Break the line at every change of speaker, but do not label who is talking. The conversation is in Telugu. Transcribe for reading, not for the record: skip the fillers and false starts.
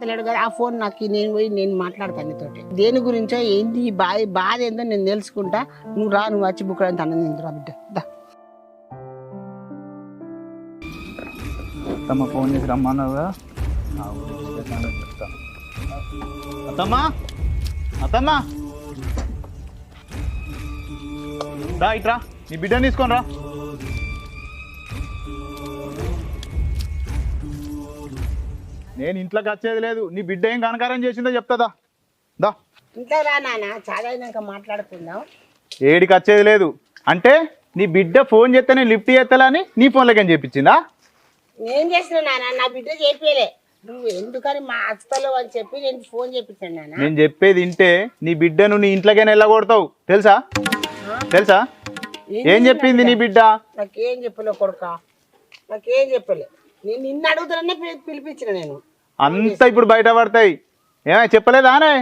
మాట్లాడతలేడు కదా ఆ ఫోన్ నాకు నేను పోయి నేను మాట్లాడతాను నీతోటి దేని గురించో ఏంది ఈ బాధ ఏందో నేను తెలుసుకుంటా నువ్వు రా నువ్వు వచ్చి బుక్ అన్న రా బిడ్డ దా.
అత్తమ్మ ఫోన్ చేసి రమ్మన్నావుగా చెప్తా. అత్తమ్మా అత్తమ్మా రా ఇట్రా నీ బిడ్డని తీసుకొని రా. నేను ఇంట్లోకి వచ్చేది లేదు నీ బిడ్డ ఏం కనకారం చేసిందో చెప్తాదా దా.
ఇంట్లో రా నాన్న చాలా అయినాక మాట్లాడుకుందాం.
ఏడికి వచ్చేది లేదు అంటే నీ బిడ్డ ఫోన్ చేస్తే నేను లిఫ్ట్ చేస్తా అని నీ ఫోన్లోకి ఏం చెప్పించిందా?
నేను చేసిన నాన్న నా బిడ్డ చెప్పేలే నువ్వు ఎందుకని మా అత్తలో అని చెప్పి నేను ఫోన్ చేపించాను నాన్న.
నేను చెప్పేది వింటే నీ బిడ్డను నీ ఇంట్లోకైనా వెళ్ళగొడతావు తెలుసా తెలుసా? ఏం చెప్పింది నీ బిడ్డ?
నాకేం చెప్పలే కొడుక నాకేం చెప్పలే నేను నిన్ను అడుగుతాననే పిలిపించిన నేను
అంతా ఇప్పుడు బయట పడతాయి ఏమై చెప్పలేదానే?